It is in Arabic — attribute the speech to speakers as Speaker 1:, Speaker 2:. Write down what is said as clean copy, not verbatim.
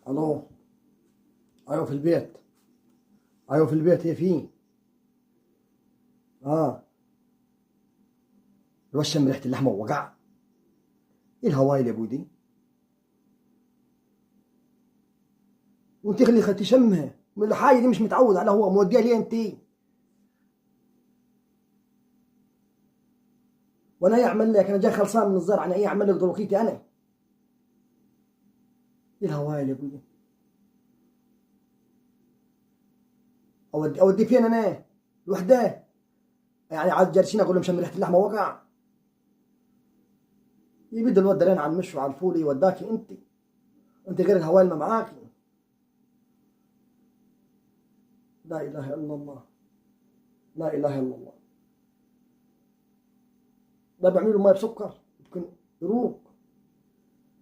Speaker 1: الو. ايوه في البيت. ايوه في البيت، هي فين؟ اه. الواد شم ريحه اللحمه ووقع. ايه الهواي اللي يا ابوي دي؟ وانت اللي خدتي شمها من الحاجه دي، مش متعود على، هو موديها ليه انت؟ وانا ايه اعمل لك؟ انا جاي خلصان من الزرع، انا ايه اعمل لك ضروكيتي انا؟ ايه الهواي اللي يا ابوي دي؟ اودي فين انا؟ لوحده؟ يعني عاد جالسين اقول لهم شم ريحه اللحمه وقع؟ يبيد الواد ده لين على المش وعلى الفول يوداكي انت. انت غير الهواي اللي معاكي. لا اله الا الله. لا اله الا الله. ده بعمل له ميه بسكر يمكن يروق.